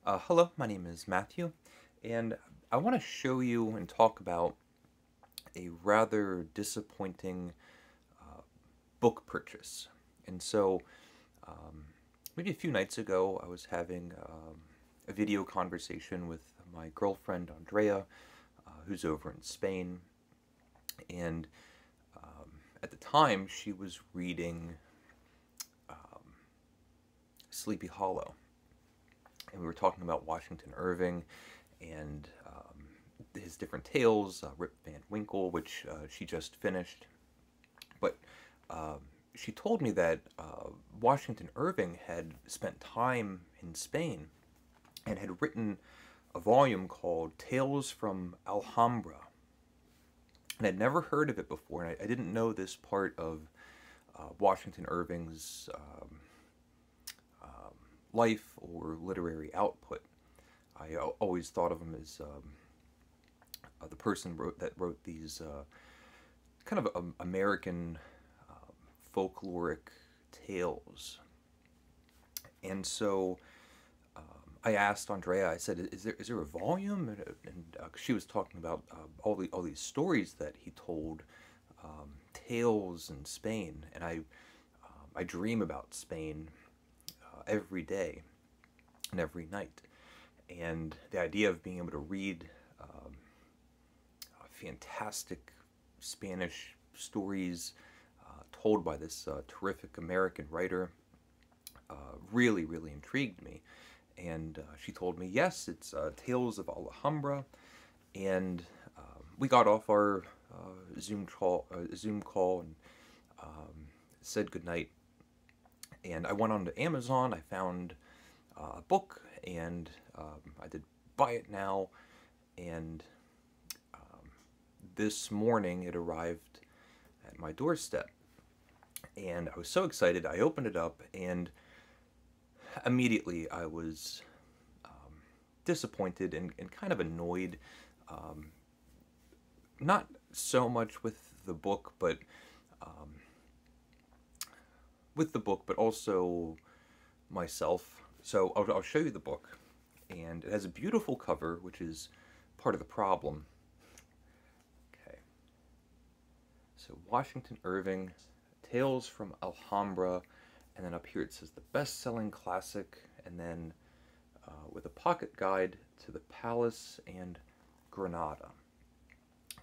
Hello, my name is Matthew, and I want to show you and talk about a rather disappointing book purchase. And so, um, maybe a few nights ago, I was having a video conversation with my girlfriend Andrea, who's over in Spain, and at the time, she was reading Sleepy Hollow, and we were talking about Washington Irving and his different tales, Rip Van Winkle, which she just finished. But um, she told me that Washington Irving had spent time in Spain and had written a volume called Tales from Alhambra. And I'd never heard of it before, and I didn't know this part of Washington Irving's life or literary output. I always thought of him as the person that wrote these kind of American folkloric tales. And so I asked Andrea. I said, "Is there a volume?" And she was talking about all these stories that he told, tales in Spain. And I dream about Spain every day and every night. And the idea of being able to read fantastic Spanish stories told by this terrific American writer really intrigued me. And she told me, yes, it's Tales of Alhambra. And we got off our Zoom call and said goodnight. And I went on to Amazon. I found a book, and I did buy it now. And this morning it arrived at my doorstep. And I was so excited. I opened it up, and immediately I was disappointed and kind of annoyed. Not so much um, with the book, but also myself. So I'll show you the book, and it has a beautiful cover, which is part of the problem. Okay, so Washington Irving, Tales from Alhambra, and then up here it says the best-selling classic, and then with a pocket guide to the Palace and Granada.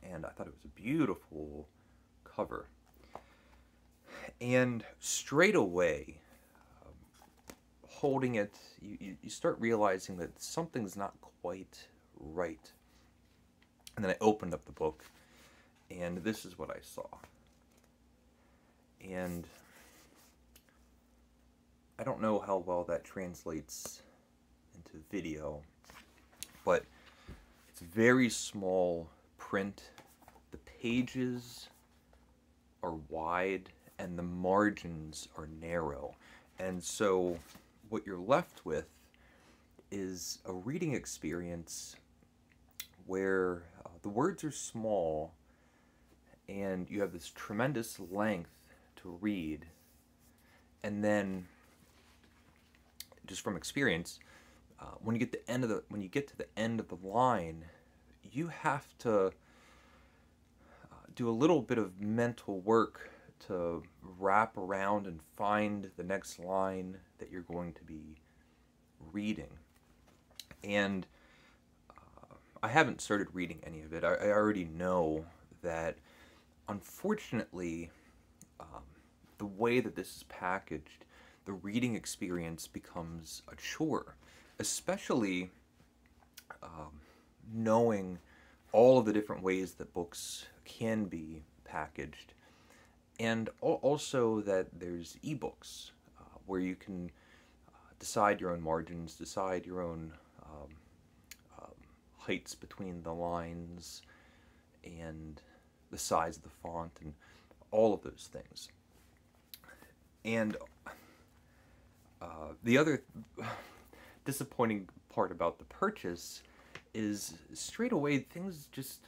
And I thought it was a beautiful cover. And straight away, holding it, you start realizing that something's not quite right. And then I opened up the book, and this is what I saw. And I don't know how well that translates into video, but it's very small print. The pages are wide and the margins are narrow. And so what you're left with is a reading experience where the words are small and you have this tremendous length to read. And then, just from experience, when you get to the end of the line, you have to do a little bit of mental work to wrap around and find the next line that you're going to be reading. And I haven't started reading any of it. I already know that, unfortunately, the way that this is packaged, the reading experience becomes a chore, especially knowing all of the different ways that books can be packaged, and also that there's ebooks where you can decide your own margins, decide your own heights between the lines, and the size of the font, and all of those things. And the other disappointing part about the purchase is straight away things just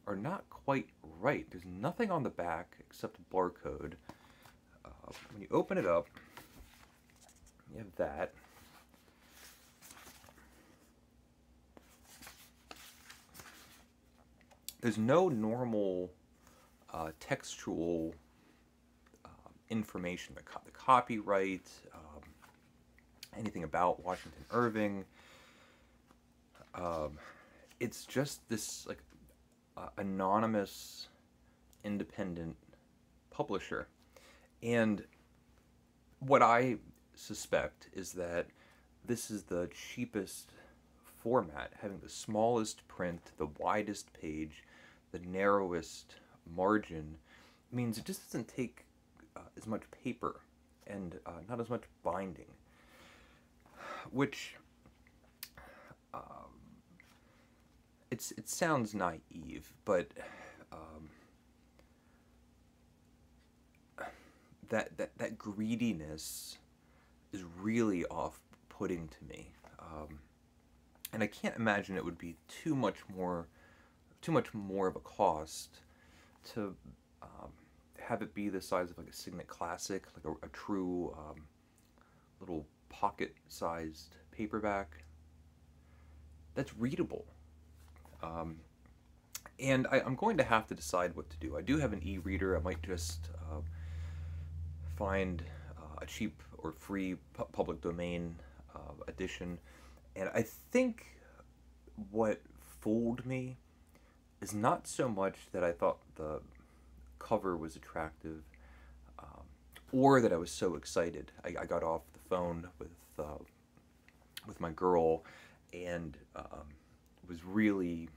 are not quite right. There's nothing on the back except a barcode. When you open it up, you have that. there's no normal textual information, the copyright, anything about Washington Irving. It's just this like anonymous, independent publisher, and what I suspect is that this is the cheapest format, having the smallest print, the widest page, the narrowest margin, means it just doesn't take as much paper and not as much binding, which it sounds naive, but that greediness is really off-putting to me, and I can't imagine it would be too much more of a cost to have it be the size of like a Signet Classic, like a true little pocket-sized paperback that's readable. And I'm going to have to decide what to do. I do have an e-reader. I might just find a cheap or free public domain edition. And I think what fooled me is not so much that I thought the cover was attractive, or that I was so excited. I got off the phone with my girl and was really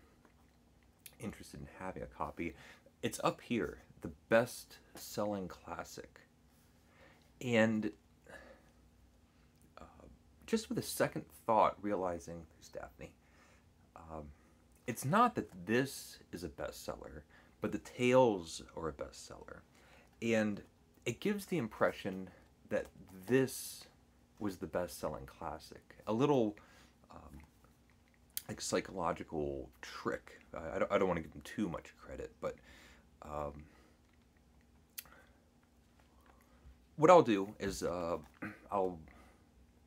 interested in having a copy. It's up here, the best-selling classic. And just with a second thought, realizing, there's Daphne, it's not that this is a bestseller, but the tales are a bestseller. And it gives the impression that this was the best-selling classic. A little like psychological trick. I don't want to give them too much credit, but what I'll do is I'll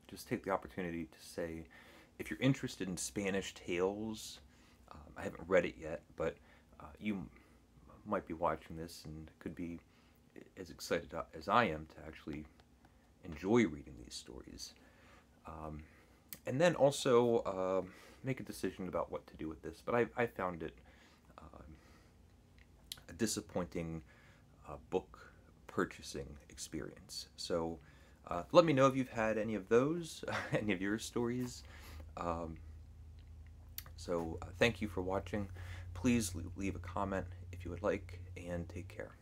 just take the opportunity to say, if you're interested in Spanish tales, I haven't read it yet, but you might be watching this and could be as excited as I am to actually enjoy reading these stories. And then also make a decision about what to do with this. But I found it a disappointing book purchasing experience. So let me know if you've had any of those, any of your stories. So thank you for watching. Please leave a comment if you would like, and take care.